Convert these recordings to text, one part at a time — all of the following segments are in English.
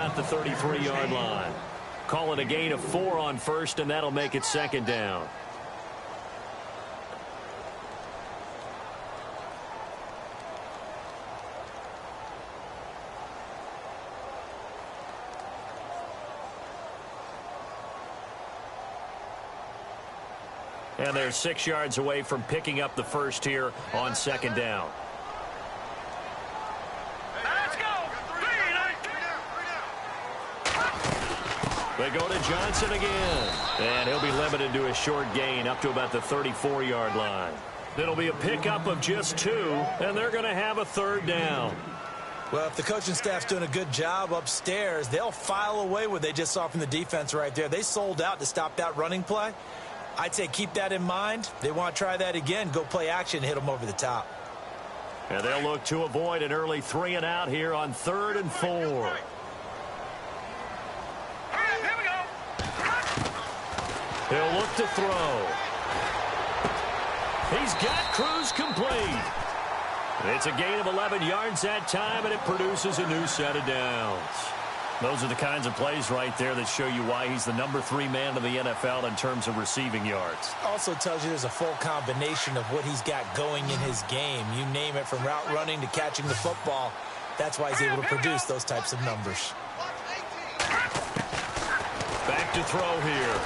about the 33-yard line. Call it a gain of 4 on first, and that'll make it second down. And they're 6 yards away from picking up the first here on second down. Let's go. They go to Johnson again. And he'll be limited to a short gain up to about the 34-yard line. It'll be a pickup of just 2, and they're going to have a third down. Well, if the coaching staff's doing a good job upstairs, they'll file away what they just saw from the defense right there. They sold out to stop that running play. I'd say keep that in mind. They want to try that again. Go play action, hit them over the top. And they'll look to avoid an early 3-and-out here on 3rd and 4. Here we go. He'll look to throw. He's got Cruz complete. It's a gain of 11 yards that time, and it produces a new set of downs. Those are the kinds of plays right there that show you why he's the number 3 man in the NFL in terms of receiving yards. Also tells you there's a full combination of what he's got going in his game. You name it, from route running to catching the football. That's why he's able to produce those types of numbers. Back to throw here.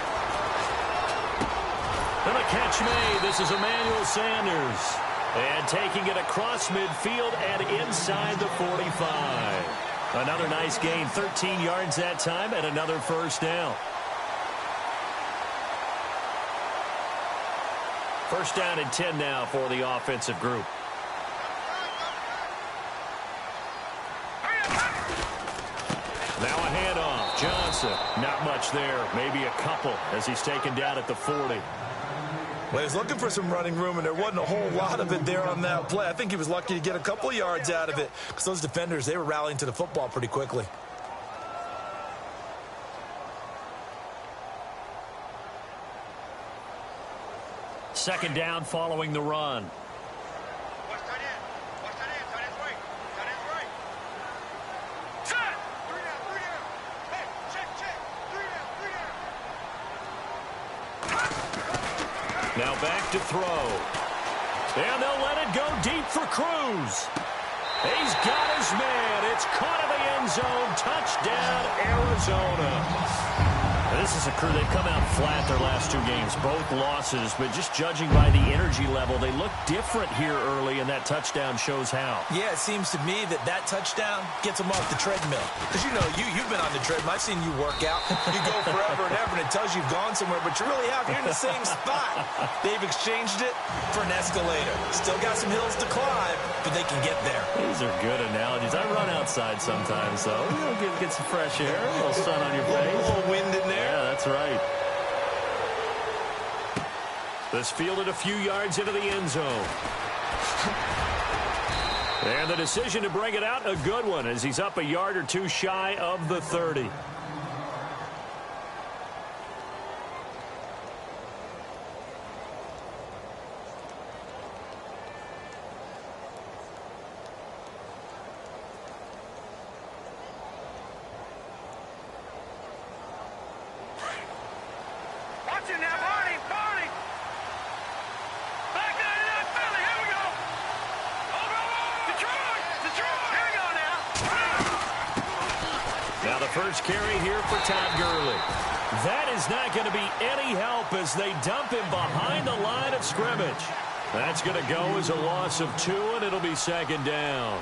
And a catch made. This is Emmanuel Sanders. And taking it across midfield and inside the 45. Another nice gain, 13 yards that time, and another first down. First down and 10 now for the offensive group. Now a handoff. Johnson, not much there. Maybe a couple as he's taken down at the 40. Well, he's looking for some running room, and there wasn't a whole lot of it there on that play. I think he was lucky to get a couple of yards out of it because those defenders, they were rallying to the football pretty quickly. Second down following the run. Now back to throw. And they'll let it go deep for Cruz. He's got his man. It's caught in the end zone. Touchdown, Arizona. This is a crew. They've come out flat their last 2 games, both losses, but just judging by the energy level, they look different here early, and that touchdown shows how. Yeah, it seems to me that touchdown gets them off the treadmill. Because, you know, you've been on the treadmill. I've seen you work out. You go forever and ever, and it tells you you've gone somewhere, but you really have. You're in the same spot. They've exchanged it for an escalator. Still got some hills to climb, but they can get there. These are good analogies. I run outside sometimes, though. You know, get some fresh air, a little sun on your face. A little wind in there. Yeah, that's right. This fielded a few yards into the end zone. And the decision to bring it out, a good one, as he's up a yard or 2 shy of the 30. First carry here for Todd Gurley. That is not going to be any help as they dump him behind the line of scrimmage. That's going to go as a loss of 2, and it'll be second down.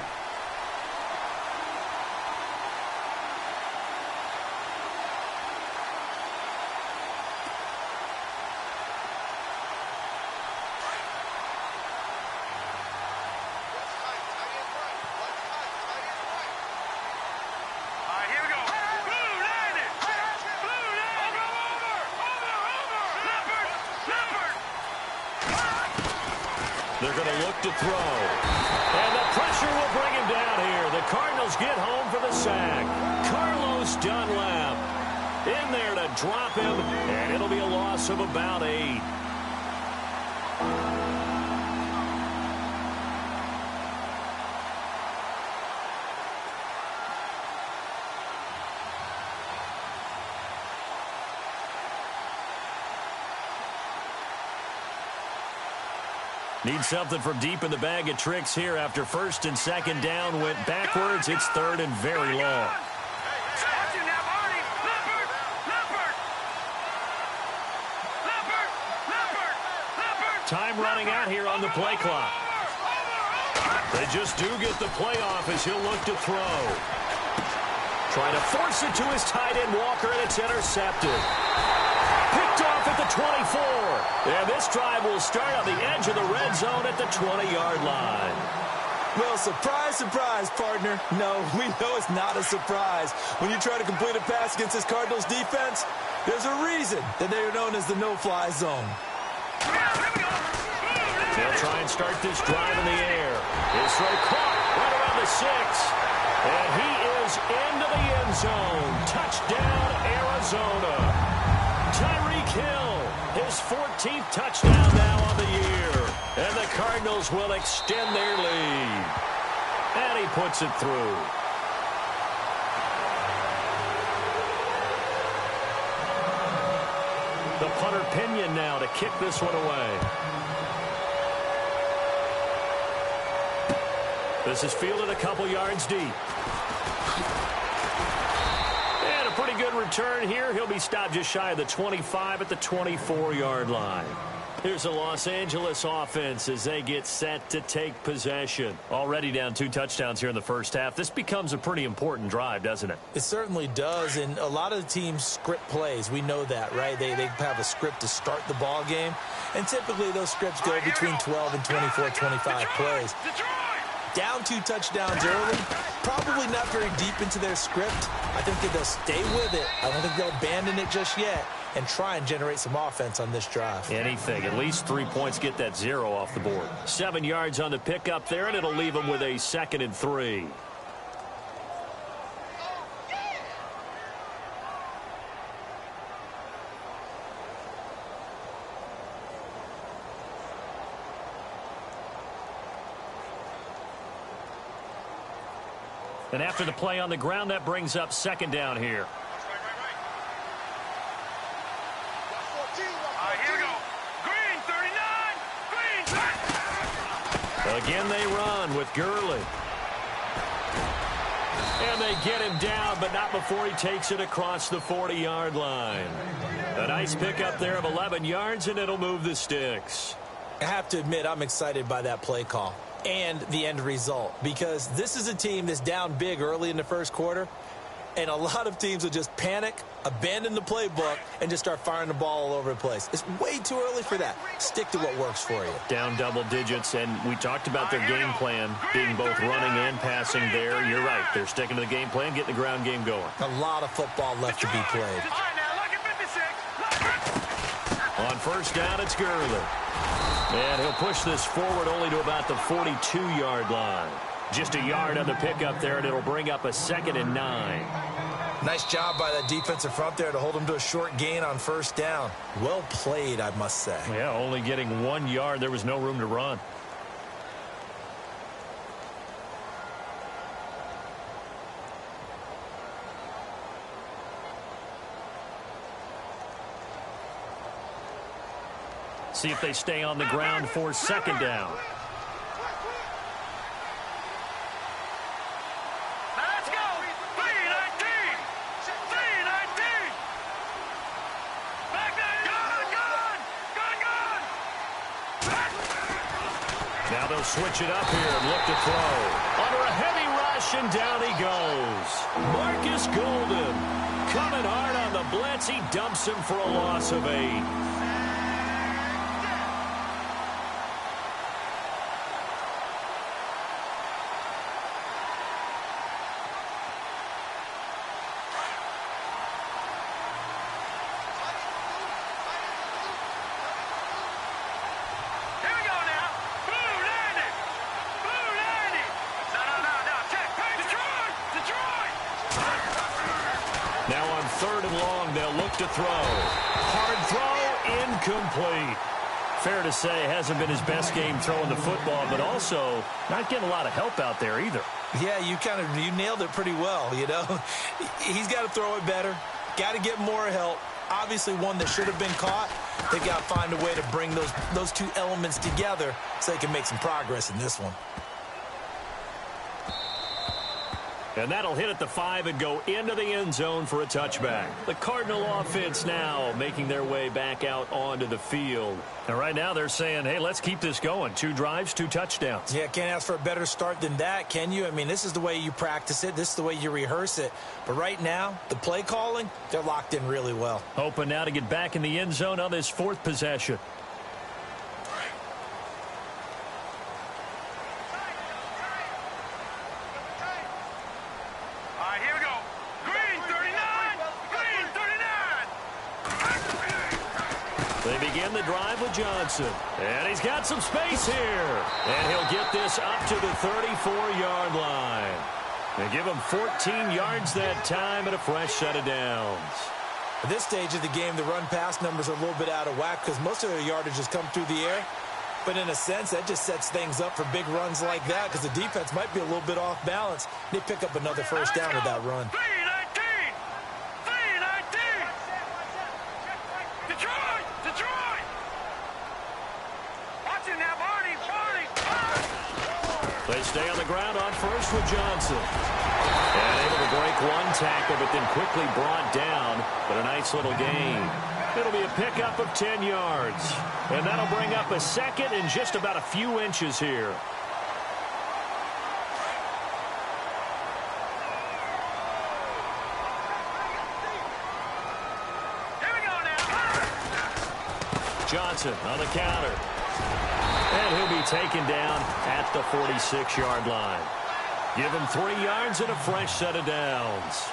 They're going to look to throw. And the pressure will bring him down here. The Cardinals get home for the sack. Carlos Dunlap in there to drop him, and it'll be a loss of about 8. Need something from deep in the bag of tricks here after first and second down went backwards. It's third and very long. Time running out here on the play clock. They just do get the playoff as he'll look to throw. Trying to force it to his tight end, Walker, and it's intercepted. Picked off at the 24. And this drive will start on the edge of the red zone at the 20-yard line. Well, surprise, surprise, partner. No, we know it's not a surprise. When you try to complete a pass against this Cardinals defense, there's a reason that they are known as the no-fly zone. They'll try and start this drive in the air. His throw caught right around the 6. And he is into the end zone. Touchdown, Arizona. Tyreek Hill, his 14th touchdown now on the year. And the Cardinals will extend their lead. And he puts it through. The punter Pinion now to kick this one away. This is fielded a couple yards deep. And a pretty good return here. He'll be stopped just shy of the 25 at the 24-yard line. Here's the Los Angeles offense as they get set to take possession. Already down 2 touchdowns here in the first half. This becomes a pretty important drive, doesn't it? It certainly does, and a lot of the teams script plays. We know that, right? They have a script to start the ball game, and typically those scripts go between 12 and 24, 25 plays. Down 2 touchdowns early, probably not very deep into their script. I think that they'll stay with it. I don't think they'll abandon it just yet and try and generate some offense on this drive. Anything. At least 3 points, get that 0 off the board. 7 yards on the pickup there, and it'll leave them with a 2nd and 3. And after the play on the ground, that brings up 2nd down here. Here we go. Green, 39. Green. Again, they run with Gurley. And they get him down, but not before he takes it across the 40-yard line. A nice pickup there of 11 yards, and it'll move the sticks. I have to admit, I'm excited by that play call and the end result, because this is a team that's down big early in the first quarter, and a lot of teams will just panic, abandon the playbook, and just start firing the ball all over the place. It's way too early for that. Stick to what works for you. Down double digits, and we talked about their game plan being both running and passing there. You're right. They're sticking to the game plan, getting the ground game going. A lot of football left to be played. On first down, it's Gurley. And he'll push this forward only to about the 42-yard line. Just a yard on the pickup there, and it'll bring up a 2nd and 9. Nice job by that defensive front there to hold him to a short gain on first down. Well played, I must say. Yeah, only getting 1 yard. There was no room to run. See if they stay on the ground for 2nd down. Let's go. 319. 319. Back there. Gone. Now they'll switch it up here and look to throw. Under a heavy rush, and down he goes. Marcus Golden coming hard on the blitz. He dumps him for a loss of 8. To throw. Hard throw, incomplete. Fair to say, hasn't been his best game throwing the football, but also not getting a lot of help out there either. Yeah, you nailed it pretty well, you know. He's got to throw it better, got to get more help, Obviously one that should have been caught. They got to find a way to bring those two elements together so they can make some progress in this one. And that'll hit at the 5 and go into the end zone for a touchback. The Cardinal offense now making their way back out onto the field. And right now they're saying, hey, let's keep this going. 2 drives, 2 touchdowns. Yeah, can't ask for a better start than that, can you? I mean, this is the way you practice it. This is the way you rehearse it. But right now, the play calling, they're locked in really well. Hoping now to get back in the end zone on this 4th possession. The drive with Johnson. And he's got some space here. And he'll get this up to the 34-yard line. They give him 14 yards that time and a fresh set of downs. At this stage of the game, the run-pass numbers are a little bit out of whack because most of their yardage has come through the air. But in a sense, that just sets things up for big runs like that because the defense might be a little bit off balance. They pick up another first down with that run. They stay on the ground on first with Johnson. And able to break one tackle, but then quickly brought down. But a nice little gain. It'll be a pickup of 10 yards. And that'll bring up a second in just about a few inches here. Here we go now. Johnson on the counter. And he'll be taken down at the 46-yard line. Give him 3 yards and a fresh set of downs.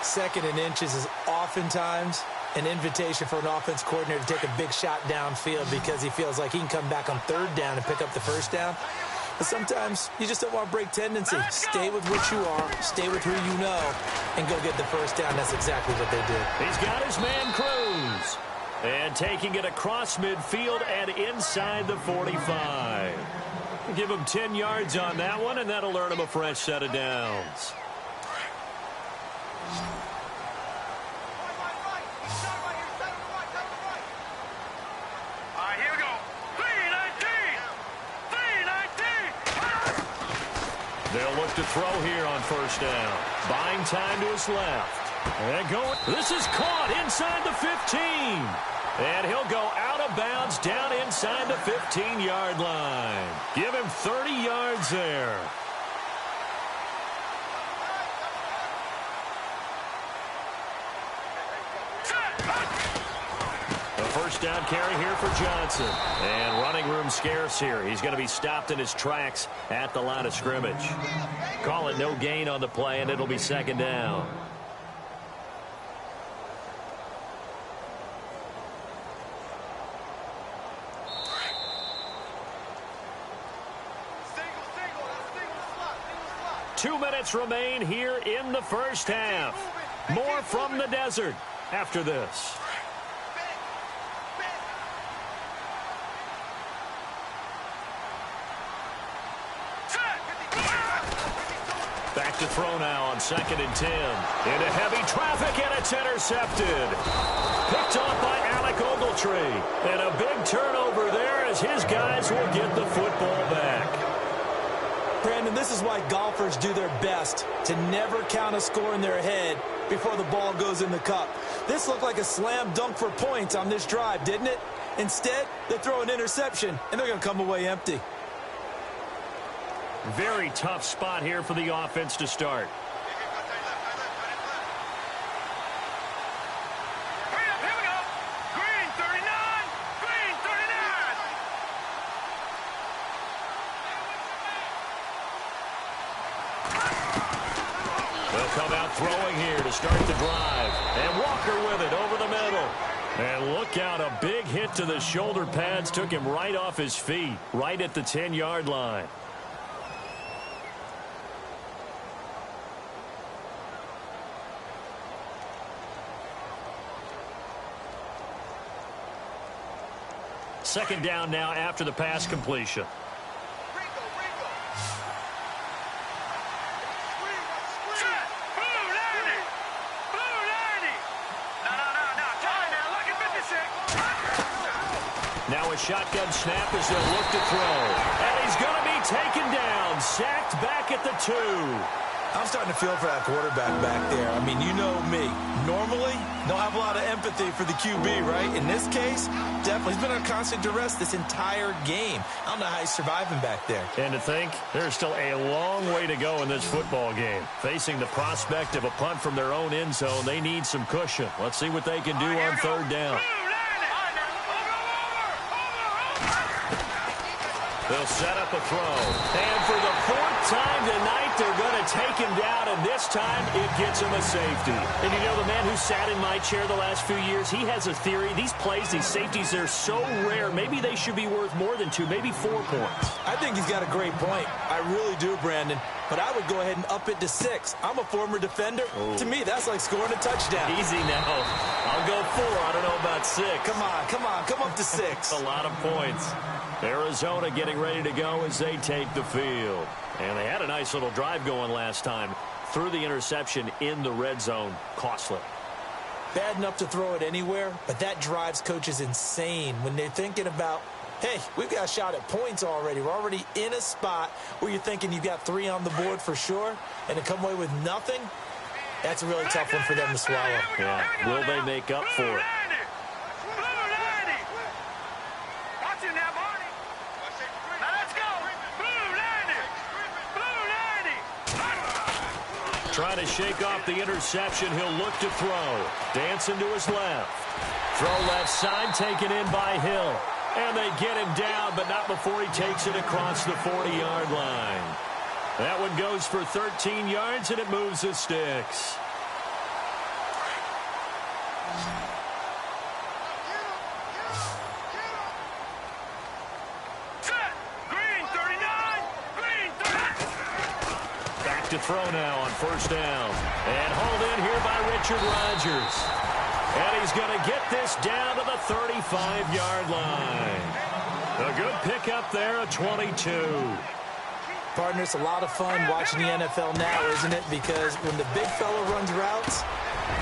Second and inches is oftentimes an invitation for an offense coordinator to take a big shot downfield because he feels like he can come back on 3rd down and pick up the first down. But sometimes you just don't want to break tendency. Stay with what you are, stay with who you know, and go get the first down. That's exactly what they did. He's got his man Cruz. And taking it across midfield and inside the 45. Give him 10 yards on that one, and that'll earn him a fresh set of downs. Here we go. 3-19. They'll look to throw here on first down. Buying time to his left. And going. This is caught inside the 15. And he'll go out of bounds down inside the 15-yard line. Give him 30 yards there. A first down carry here for Johnson. And running room scarce here. He's going to be stopped in his tracks at the line of scrimmage. Call it no gain on the play, and it'll be second down. Two minutes remain here in the first half. More from the desert after this. Back to throw now on 2nd and 10. Into heavy traffic, and it's intercepted. Picked off by Alec Ogletree. And a big turnover there as his guys will get the football back. Brandon, this is why golfers do their best to never count a score in their head before the ball goes in the cup. This looked like a slam dunk for points on this drive, didn't it? Instead, they throw an interception, and they're going to come away empty. Very tough spot here for the offense to start. Here we go. Green 39. Green 39. They'll come out throwing here to start the drive. And Walker with it over the middle. And look out, a big hit to the shoulder pads took him right off his feet, right at the 10-yard line. Second down now after the pass completion. Blue 90. Blue 90. No. Time Now a shotgun snap as they'll look to throw. And he's going to be taken down, sacked back at the 2. I'm starting to feel for that quarterback back there. I mean, you know me. Normally, don't have a lot of empathy for the QB, right? In this case, definitely. He's been under constant duress this entire game. I don't know how he's surviving back there. And to think, there's still a long way to go in this football game. Facing the prospect of a punt from their own end zone, they need some cushion. Let's see what they can do on third down. They'll set up a throw. And for the 4th time tonight, they're going to take him down, and this time it gets him a safety. And you know, the man who sat in my chair the last few years, he has a theory. These plays, these safeties, they're so rare. Maybe they should be worth more than 2, maybe 4 points. I think he's got a great point. I really do, Brandon. But I would go ahead and up it to 6. I'm a former defender. To me, that's like scoring a touchdown. Easy now. I'll go 4. I don't know about 6. Come on. Come up to 6. A lot of points. Arizona getting ready to go as they take the field. And they had a nice little drive going last time. Threw the interception in the red zone. Costly. Bad enough to throw it anywhere, but that drives coaches insane when they're thinking about, hey, we've got a shot at points already. We're already in a spot where you're thinking you've got 3 on the board for sure, and to come away with nothing, that's a really tough one for them to swallow. Yeah. Will they make up for it? Trying to shake off the interception. He'll look to throw. Dancing to his left. Throw left side taken in by Hill. And they get him down, but not before he takes it across the 40-yard line. That one goes for 13 yards, and it moves the sticks. To throw now on first down. And hauled in here by Richard Rodgers. And he's going to get this down to the 35-yard line. A good pickup there, a 22. Partner, it's a lot of fun watching the NFL now, isn't it? Because when the big fella runs routes,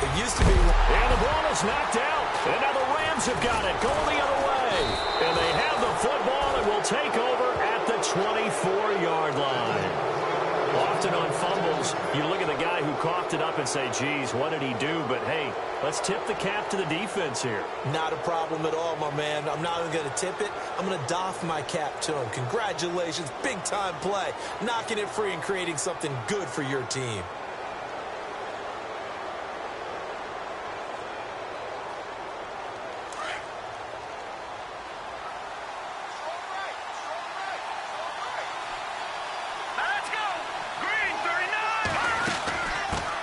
it used to be... And the ball is knocked out. And now the Rams have got it, going the other way. And they have the football and will take over at the 24-yard line. Often on fumbles, you look at the guy who coughed it up and say, geez, what did he do? But, hey, let's tip the cap to the defense here. Not a problem at all, my man. I'm not even going to tip it. I'm going to doff my cap to him. Congratulations, big-time play. Knocking it free and creating something good for your team.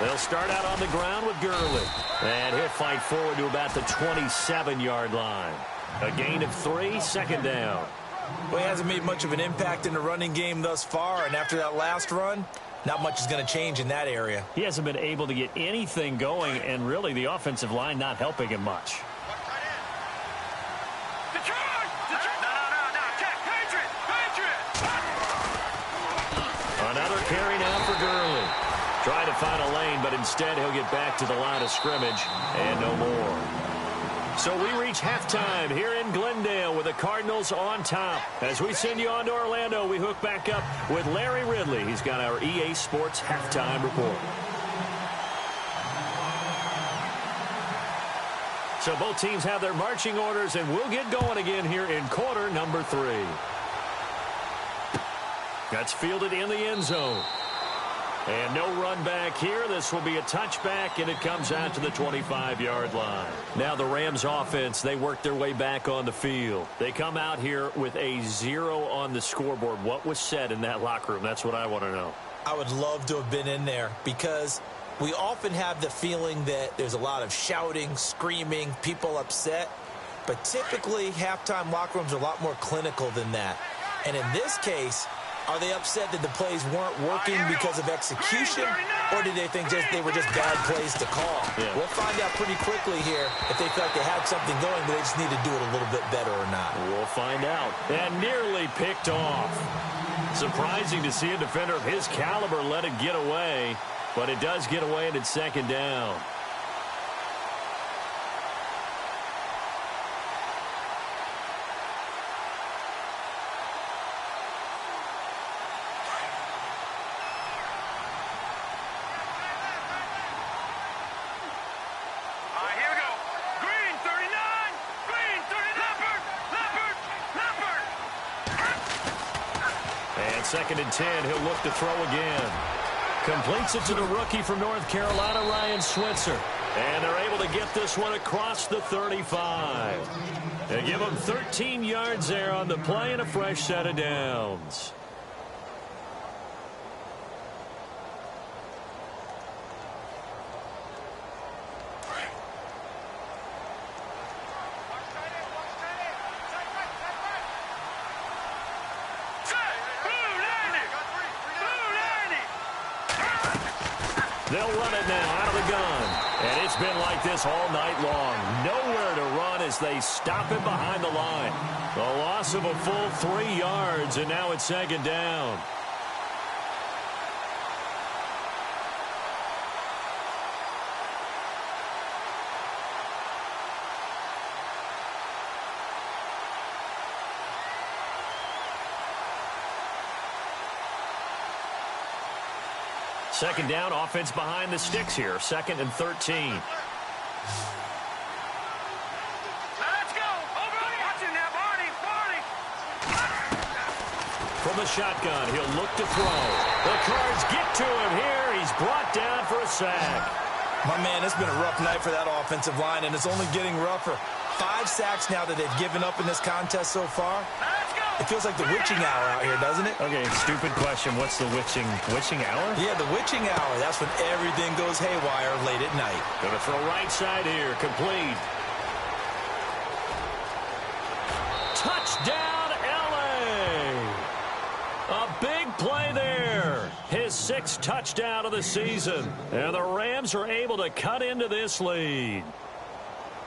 They'll start out on the ground with Gurley. And he'll fight forward to about the 27-yard line. A gain of 3, second down. Well, he hasn't made much of an impact in the running game thus far, and after that last run, not much is going to change in that area. He hasn't been able to get anything going, and really the offensive line not helping him much. Another carry now for Gurley. Trying to find a lane, but instead he'll get back to the line of scrimmage and no more. So we reach halftime here in Glendale with the Cardinals on top. As we send you on to Orlando, we hook back up with Larry Ridley. He's got our EA Sports halftime report. So both teams have their marching orders, and we'll get going again here in quarter number 3. That's fielded in the end zone. And no run back here. This will be a touchback, and it comes out to the 25-yard line. Now the Rams offense, they work their way back on the field. They come out here with a 0 on the scoreboard. What was said in that locker room? That's what I want to know. I would love to have been in there because we often have the feeling that there's a lot of shouting, screaming, people upset. But typically, halftime locker rooms are a lot more clinical than that. And in this case, are they upset that the plays weren't working because of execution, or did they think they were just bad plays to call? Yeah. We'll find out pretty quickly here if they feel like they had something going, but they just need to do it a little bit better or not. We'll find out. And nearly picked off. Surprising to see a defender of his caliber let it get away, but it does get away and it's second down. second and 10. He'll look to throw again. Completes it to the rookie from North Carolina, Ryan Switzer. And they're able to get this one across the 35. They give him 13 yards there on the play and a fresh set of downs. They'll run it now out of the gun. And it's been like this all night long. Nowhere to run as they stop him behind the line. The loss of a full 3 yards, and now it's second down. Second down, offense behind the sticks here. Second and 13. Let's go. Watch it now, Barney. From the shotgun, he'll look to throw. The Cards get to him here. He's brought down for a sack. My man, it's been a rough night for that offensive line, and it's only getting rougher. 5 sacks now that they've given up in this contest so far. Let's go. It feels like the witching hour out here, doesn't it? Okay, stupid question. What's the witching hour? Yeah, the witching hour. That's when everything goes haywire late at night. Gonna throw right side here. Complete. Touchdown, L.A. A big play there. His 6th touchdown of the season. And the Rams are able to cut into this lead.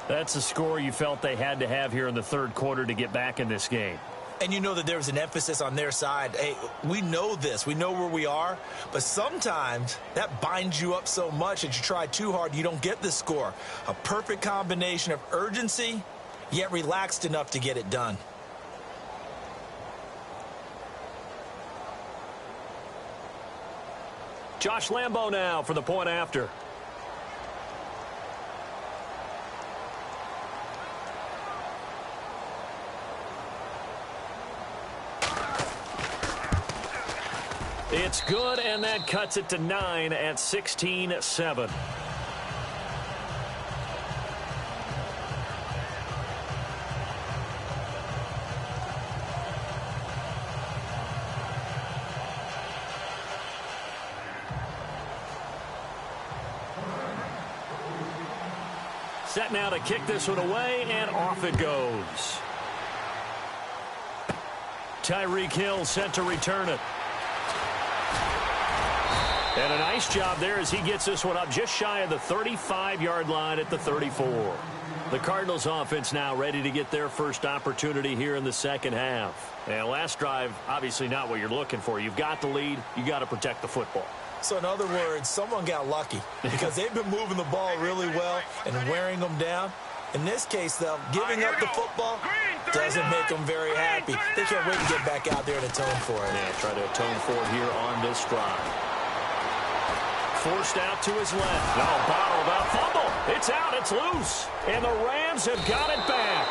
That's the score you felt they had to have here in the third quarter to get back in this game. And you know that there was an emphasis on their side. Hey, we know this. We know where we are. But sometimes that binds you up so much that you try too hard, you don't get the score. A perfect combination of urgency, yet relaxed enough to get it done. Josh Lambo now for the point after. It's good, and that cuts it to 9 at 16-7. Set now to kick this one away, and off it goes. Tyreek Hill set to return it. And a nice job there as he gets this one up just shy of the 35-yard line at the 34. The Cardinals offense now ready to get their first opportunity here in the second half. And last drive, obviously not what you're looking for. You've got the lead. You got to protect the football. So in other words, someone got lucky because they've been moving the ball really well and wearing them down. In this case, though, giving up the football doesn't make them very happy. They can't wait to get back out there and atone for it. Yeah, try to atone for it here on this drive. Forced out to his left. No, bottled up. Fumble. It's out. It's loose. And the Rams have got it back.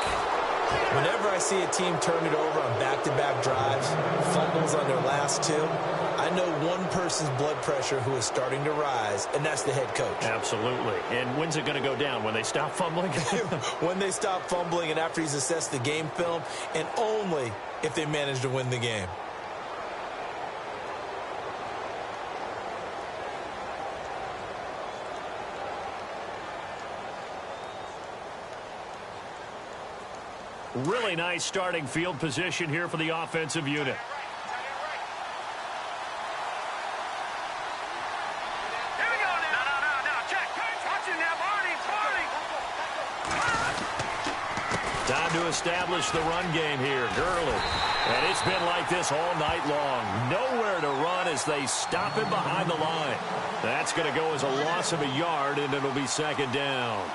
Whenever I see a team turn it over on back-to-back drives, fumbles on their last 2, I know one person's blood pressure who is starting to rise, and that's the head coach. Absolutely. And when's it going to go down? When they stop fumbling? When they stop fumbling and after he's assessed the game film, and only if they manage to win the game. Really nice starting field position here for the offensive unit. Here we go now. No. Check. Watch it now, Barney. Time to establish the run game here. Gurley. And it's been like this all night long. Nowhere to run as they stop him behind the line. That's going to go as a loss of a yard, and it'll be second down.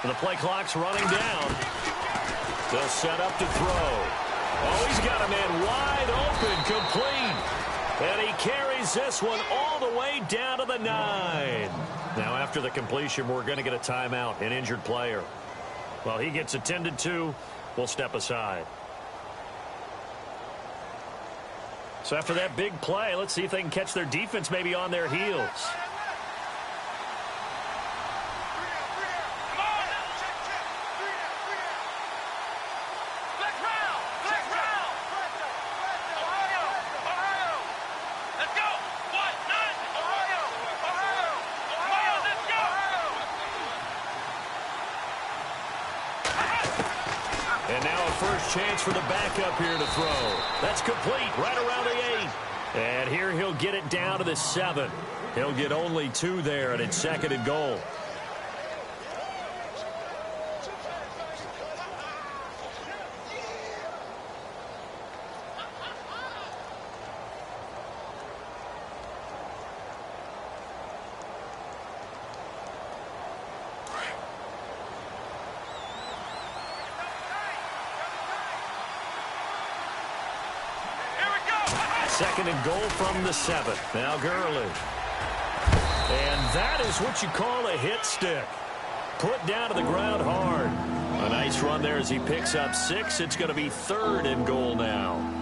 The play clock's running down. They'll set up to throw. Oh, he's got a man wide open, complete. And he carries this one all the way down to the 9. Now, after the completion, we're going to get a timeout, an injured player. Well, he gets attended to. We'll step aside. So after that big play, let's see if they can catch their defense maybe on their heels. And now a first chance for the backup here to throw. That's complete right around the 8. And here he'll get it down to the 7. He'll get only 2 there, and it's 2nd and goal. Second and goal from the 7. Now Gurley. And that is what you call a hit stick. Put down to the ground hard. A nice run there as he picks up 6. It's going to be 3rd and goal now.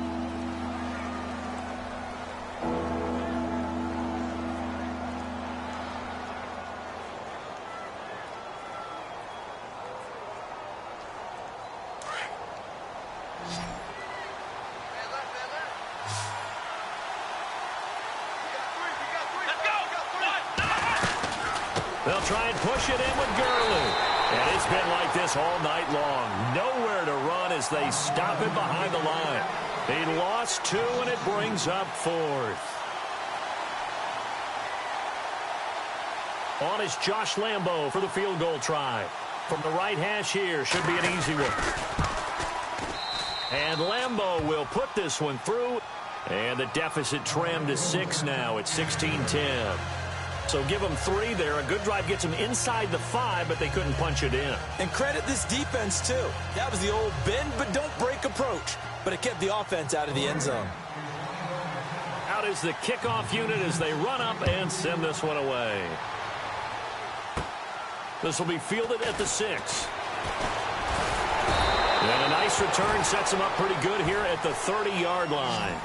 They'll try and push it in with Gurley. And it's been like this all night long. Nowhere to run as they stop him behind the line. He lost 2, and it brings up 4th. On is Josh Lambo for the field goal try. From the right hash here, should be an easy one. And Lambo will put this one through. And the deficit trimmed to 6 now. It's 16-10. So give them 3 there. A good drive gets them inside the 5, but they couldn't punch it in. And credit this defense, too. That was the old bend but don't break approach. But it kept the offense out of the end zone. Out is the kickoff unit as they run up and send this one away. This will be fielded at the 6. And a nice return sets them up pretty good here at the 30-yard line.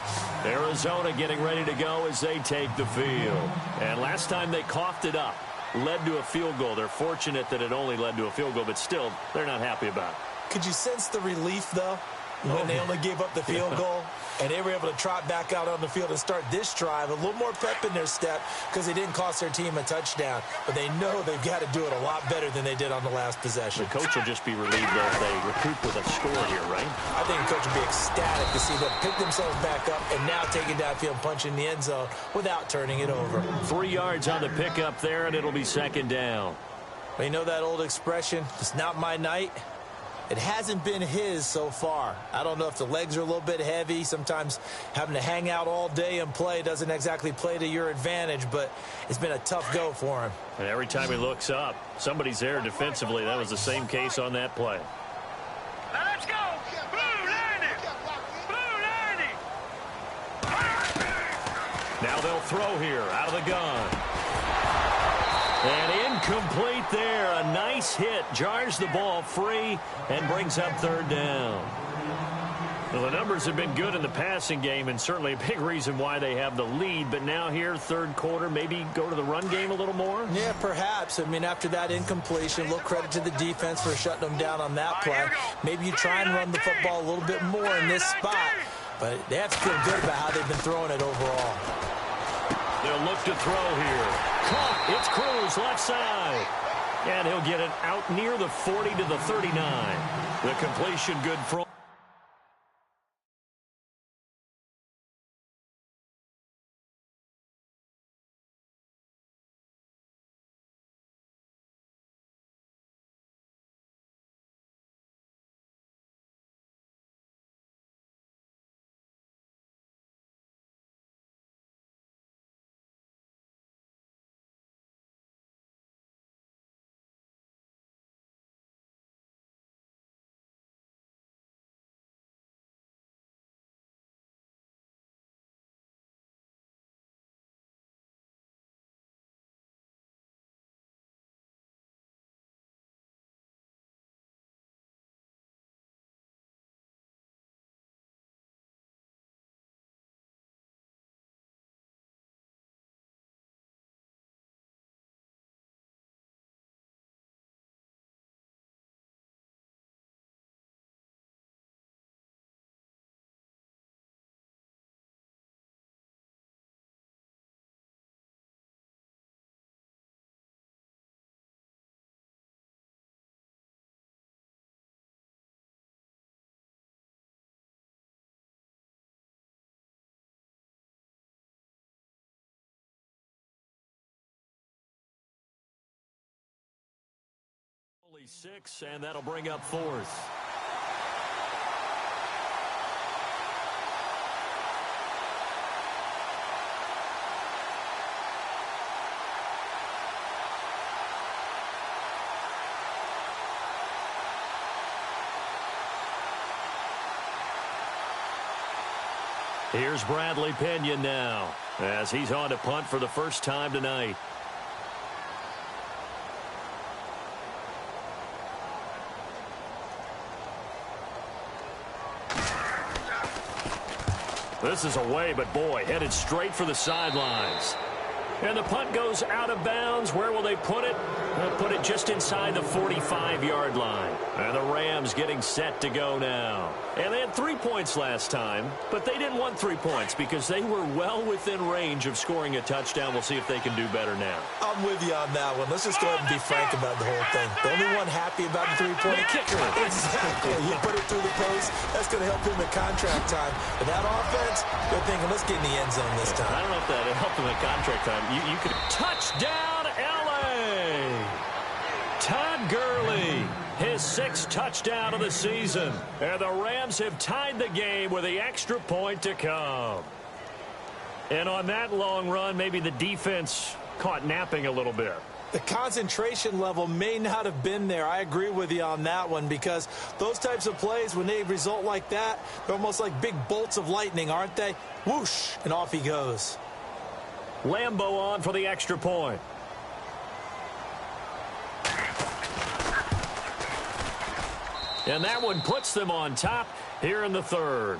Arizona getting ready to go as they take the field. And last time they coughed it up, led to a field goal. They're fortunate that it only led to a field goal, but still, they're not happy about it. Could you sense the relief, though, when they only gave up the field goal? And they were able to trot back out on the field and start this drive. A little more pep in their step because they didn't cost their team a touchdown. But they know they've got to do it a lot better than they did on the last possession. The coach will just be relieved if they recoup with a score here, right? I think the coach will be ecstatic to see them pick themselves back up and now take it downfield and punch in the end zone without turning it over. 3 yards on the pickup there, and it'll be 2nd down. Well, you know that old expression, it's not my night? It hasn't been his so far. I don't know if the legs are a little bit heavy. Sometimes having to hang out all day and play doesn't exactly play to your advantage, but it's been a tough go for him. And every time he looks up, somebody's there defensively. That was the same case on that play. Let's go! Blue 90! Blue 90! Now they'll throw here out of the gun. And incomplete there. A nice hit. Jars the ball free and brings up 3rd down. Well, the numbers have been good in the passing game and certainly a big reason why they have the lead. But now here, 3rd quarter, maybe go to the run game a little more? Yeah, perhaps. I mean, after that incompletion, a little credit to the defense for shutting them down on that play. Maybe you try and run the football a little bit more in this spot. But they have to feel good about how they've been throwing it overall. They'll look to throw here. Caught. It's Cruz left side. And he'll get it out near the 40 to the 39. The completion good for 36, and that'll bring up fourth. Here's Bradley Pinion now, as he's on to punt for the first time tonight. This is away, but boy, headed straight for the sidelines. And the punt goes out of bounds. Where will they put it? They'll put it just inside the 45-yard line. And the Rams getting set to go now. And they had 3 points last time, but they didn't want 3 points because they were well within range of scoring a touchdown. We'll see if they can do better now. I'm with you on that one. Let's just go ahead and be frank about the whole thing. The only one happy about the three-point kicker. Exactly. You put it through the post. That's going to help him at contract time. But that offense, they're thinking, let's get in the end zone this time. I don't know if that helped him at contract time. You could touchdown L.A. Todd Gurley, his 6th touchdown of the season. And the Rams have tied the game with the extra point to come. And on that long run, maybe the defense caught napping a little bit. The concentration level may not have been there. I agree with you on that one because those types of plays, when they result like that, they're almost like big bolts of lightning, aren't they? Whoosh, and off he goes. Lambeau on for the extra point. And that one puts them on top here in the third.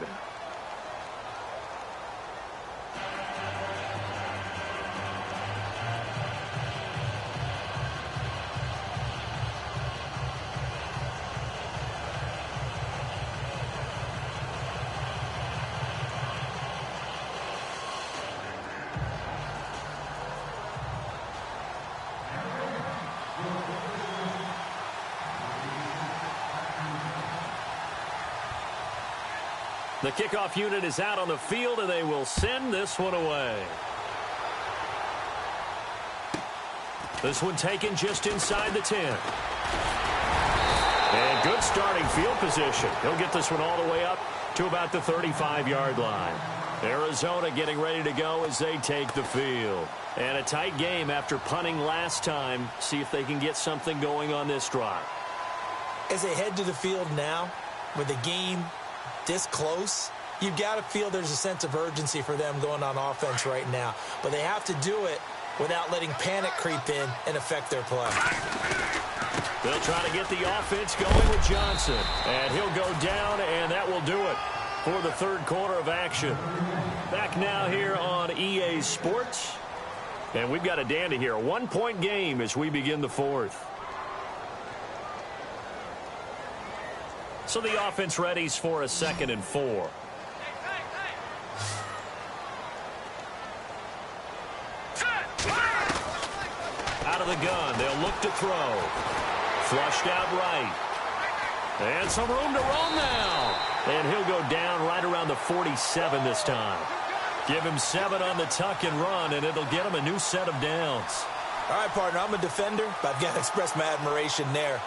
The kickoff unit is out on the field, and they will send this one away. This one taken just inside the 10. And good starting field position. He'll get this one all the way up to about the 35-yard line. Arizona getting ready to go as they take the field. And a tight game after punting last time. See if they can get something going on this drive. As they head to the field now, with the game this close, you've got to feel there's a sense of urgency for them going on offense right now. But they have to do it without letting panic creep in and affect their play. They'll try to get the offense going with Johnson. And he'll go down, and that will do it for the third quarter of action. Back now here on EA Sports. And we've got a dandy here. A 1-point game as we begin the fourth. So the offense readies for a 2nd and 4. Out of the gun, they'll look to throw. Flushed out right. And some room to roam now. And he'll go down right around the 47 this time. Give him 7 on the tuck and run, and it'll get him a new set of downs. All right, partner, I'm a defender, but I've got to express my admiration there.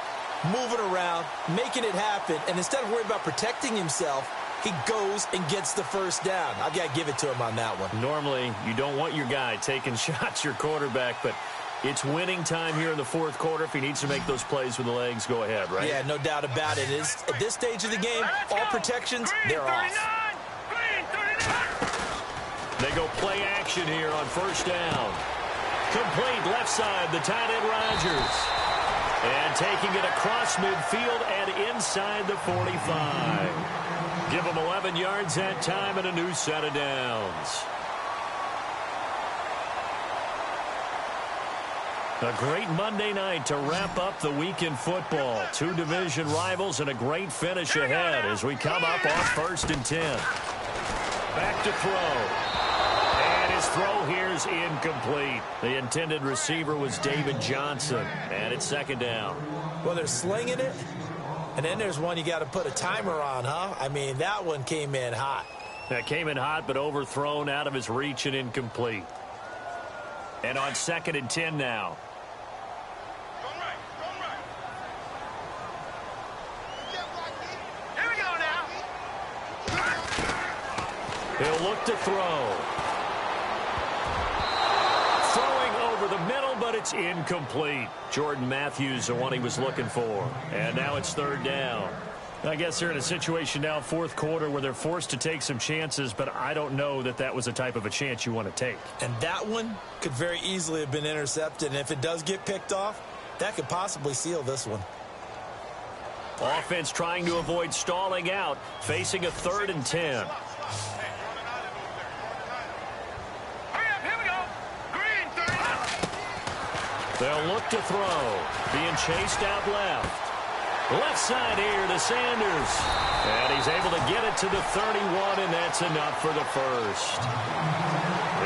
Moving around, making it happen, and instead of worrying about protecting himself, he goes and gets the first down. I've got to give it to him on that one. Normally, you don't want your guy taking shots, your quarterback, but it's winning time here in the fourth quarter. If he needs to make those plays with the legs, go ahead, right? Yeah, no doubt about it. At this stage of the game, all protections, they're off. They go play action here on first down. Complete left side, the tight end Rodgers. And taking it across midfield and inside the 45. Give them 11 yards that time and a new set of downs. A great Monday night to wrap up the week in football. 2 division rivals and a great finish ahead as we come up on 1st and 10. Back to throw. And his throw here is incomplete. The intended receiver was David Johnson. And it's 2nd down. Well, they're slinging it. And then there's one you got to put a timer on, huh? I mean, that one came in hot. That came in hot, but overthrown out of his reach and incomplete. And on 2nd and 10 now. He'll look to throw. Throwing over the middle, but it's incomplete. Jordan Matthews, the one he was looking for. And now it's third down. I guess they're in a situation now, fourth quarter, where they're forced to take some chances, but I don't know that that was the type of a chance you want to take. And that one could very easily have been intercepted. And if it does get picked off, that could possibly seal this one. Offense trying to avoid stalling out, facing a 3rd and 10. They'll look to throw. Being chased out left. Left side here to Sanders. And he's able to get it to the 31, and that's enough for the first.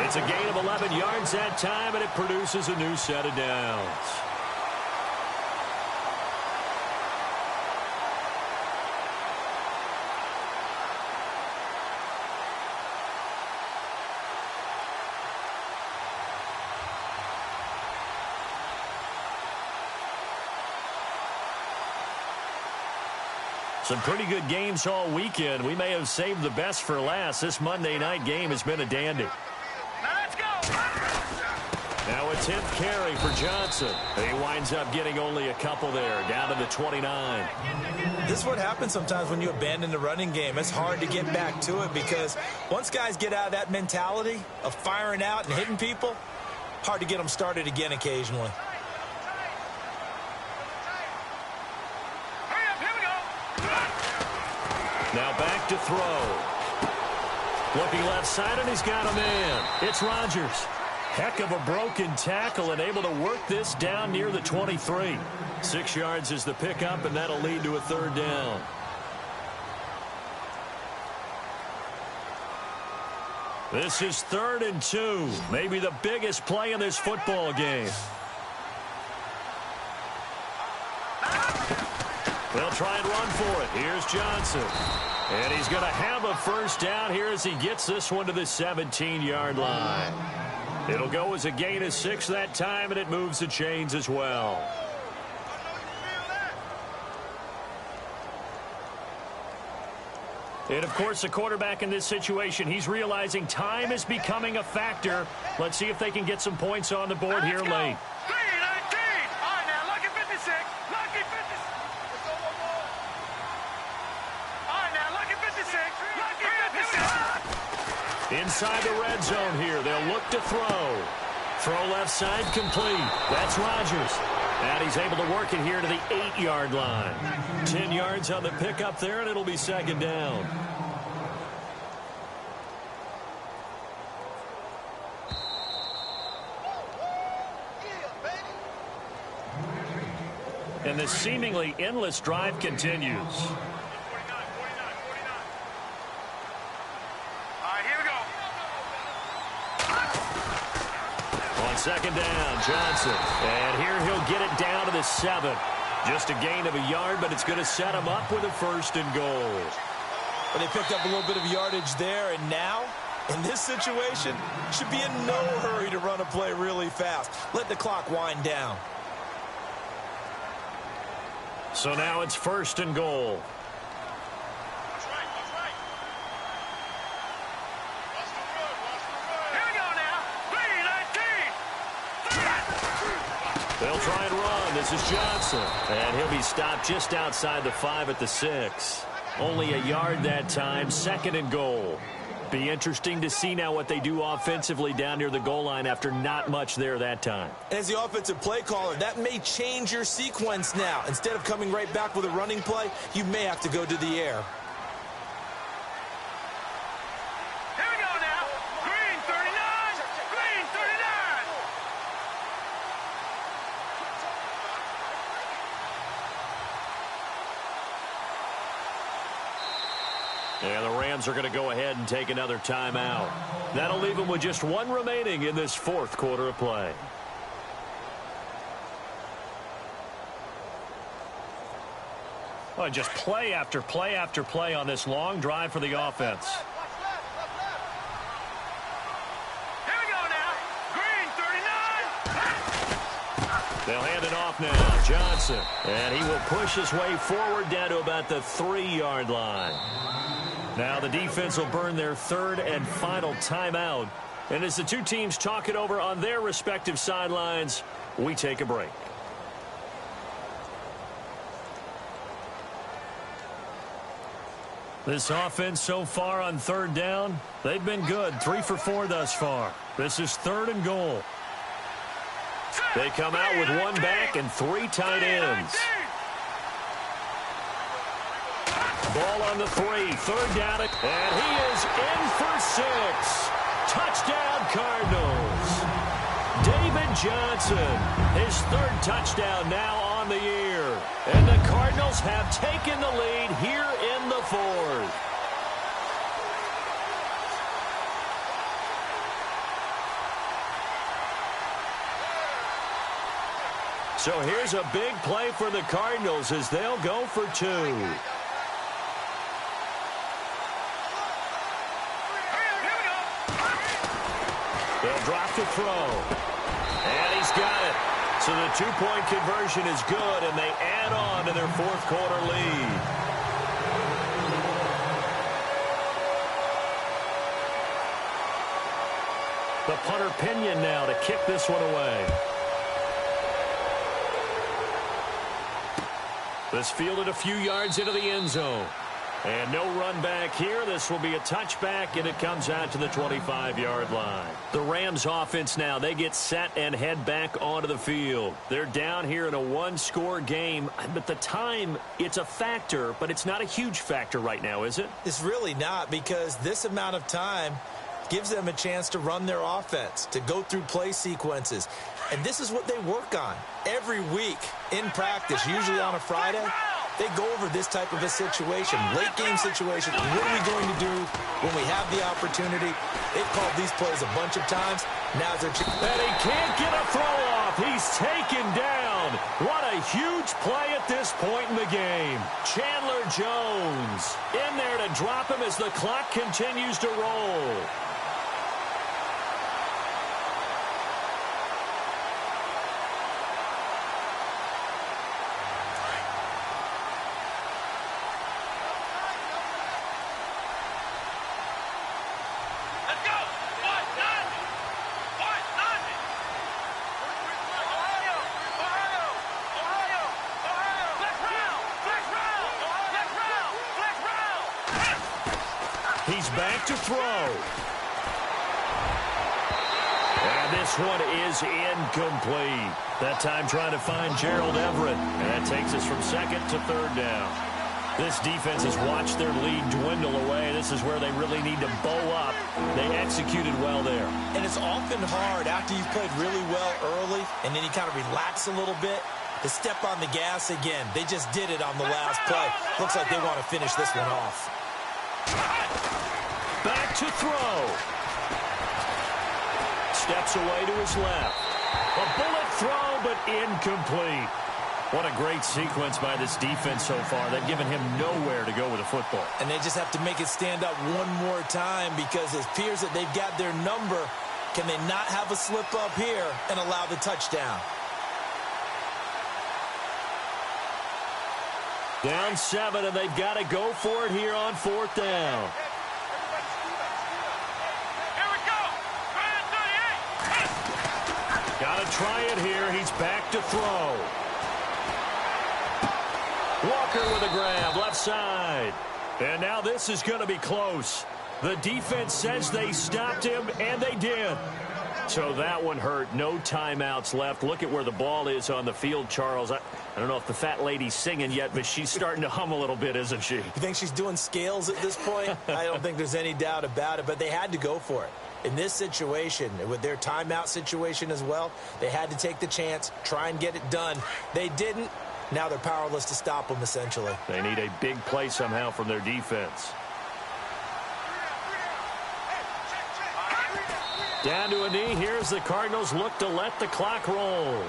It's a gain of 11 yards that time, and it produces a new set of downs. Some pretty good games all weekend. We may have saved the best for last. This Monday night game has been a dandy. Now let's go. Now a 10th carry for Johnson. He winds up getting only a couple there, down to the 29. This is what happens sometimes when you abandon the running game. It's hard to get back to it because once guys get out of that mentality of firing out and hitting people, hard to get them started again occasionally. Now back to throw. Looking left side, and he's got a man. It's Rodgers. Heck of a broken tackle and able to work this down near the 23. 6 yards is the pickup, and that'll lead to a 3rd down. This is 3rd and 2. Maybe the biggest play in this football game. They'll try and run for it. Here's Johnson. And he's going to have a first down here as he gets this one to the 17-yard line. It'll go as a gain of 6 that time, and it moves the chains as well. And, of course, the quarterback in this situation, he's realizing time is becoming a factor. Let's see if they can get some points on the board here late. Inside the red zone here, they'll look to throw. Throw left side complete. That's Rodgers. And he's able to work it here to the 8-yard line. 10 yards on the pickup there, and it'll be 2nd down. And the seemingly endless drive continues. Second down, Johnson. And here he'll get it down to the 7. Just a gain of a yard, but it's going to set him up with a 1st and goal. But they picked up a little bit of yardage there, and now, in this situation, should be in no hurry to run a play really fast. Let the clock wind down. So now it's 1st and goal. They'll try and run. This is Johnson. And he'll be stopped just outside the 5 at the 6. Only a yard that time. 2nd and goal. Be interesting to see now what they do offensively down near the goal line after not much there that time. And as the offensive play caller, that may change your sequence now. Instead of coming right back with a running play, you may have to go to the air. And the Rams are going to go ahead and take another timeout. That'll leave them with just 1 remaining in this 4th quarter of play. Well, just play after play after play on this long drive for the offense. Here we go now. Green, 39. They'll hand it off now. Johnson. And he will push his way forward down to about the 3-yard line. Now the defense will burn their third and final timeout. And as the two teams talk it over on their respective sidelines, we take a break. This offense so far on third down, they've been good. 3 for 4 thus far. This is 3rd and goal. They come out with 1 back and 3 tight ends. Ball on the 3, 3rd down, and he is in for 6. Touchdown, Cardinals. David Johnson, his 3rd touchdown now on the year. And the Cardinals have taken the lead here in the 4th. So here's a big play for the Cardinals as they'll go for 2. They'll drop to throw. And he's got it. So the 2-point conversion is good, and they add on to their 4th quarter lead. The punter Pinion now to kick this one away. This fielded a few yards into the end zone. And no run back here. This will be a touchback, and it comes out to the 25-yard line. The Rams offense now, they get set and head back onto the field. They're down here in a 1-score game, but the time, it's a factor, but it's not a huge factor right now, is it? It's really not, because this amount of time gives them a chance to run their offense, to go through play sequences. And this is what they work on every week in practice, usually on a Friday. They go over this type of a situation, late-game situation. What are we going to do when we have the opportunity? They've called these plays a bunch of times. Now's their chance. And he can't get a throw off. He's taken down. What a huge play at this point in the game. Chandler Jones in there to drop him as the clock continues to roll. He's back to throw. And this one is incomplete. That time trying to find Gerald Everett. And that takes us from 2nd to 3rd down. This defense has watched their lead dwindle away. This is where they really need to bow up. They executed well there. And it's often hard after you've played really well early and then you kind of relax a little bit to step on the gas again. They just did it on the last play. Looks like they want to finish this one off. Back to throw. Steps away to his left. A bullet throw, but incomplete. What a great sequence by this defense so far. They've given him nowhere to go with the football. And they just have to make it stand up one more time because it appears that they've got their number. Can they not have a slip up here and allow the touchdown? Down 7, and they've got to go for it here on 4th down. Got to try it here. He's back to throw. Walker with a grab, left side. And now this is going to be close. The defense says they stopped him, and they did. So that one hurt. No timeouts left. Look at where the ball is on the field, Charles. I don't know if the fat lady's singing yet, but she's starting to hum a little bit, isn't she? You think she's doing scales at this point? I don't think there's any doubt about it, but they had to go for it. In this situation, with their timeout situation as well, they had to take the chance, try and get it done. They didn't. Now they're powerless to stop them, essentially. They need a big play somehow from their defense. Down to a knee. Here's the Cardinals look to let the clock roll.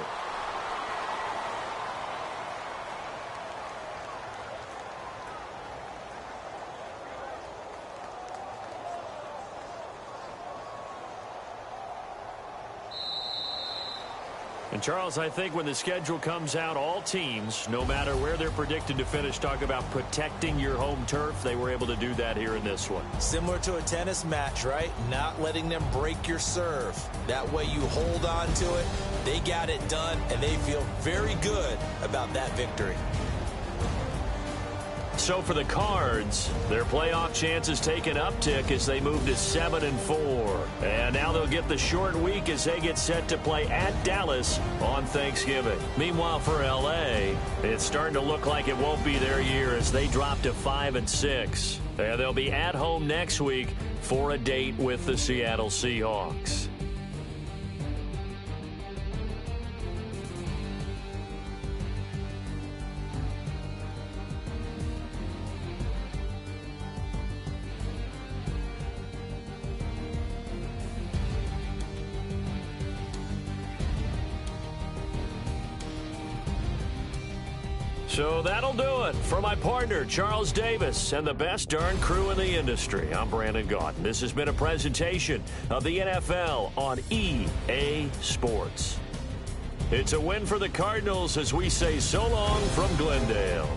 And Charles, I think when the schedule comes out, all teams, no matter where they're predicted to finish, talk about protecting your home turf. They were able to do that here in this one. Similar to a tennis match, right? Not letting them break your serve. That way you hold on to it. They got it done, and they feel very good about that victory. So for the Cards, their playoff chances take an uptick as they move to 7-4. And now they'll get the short week as they get set to play at Dallas on Thanksgiving. Meanwhile, for L.A., it's starting to look like it won't be their year as they drop to 5-6. And they'll be at home next week for a date with the Seattle Seahawks. So that'll do it. For my partner, Charles Davis, and the best darn crew in the industry, I'm Brandon Gaudin. This has been a presentation of the NFL on EA Sports. It's a win for the Cardinals as we say so long from Glendale.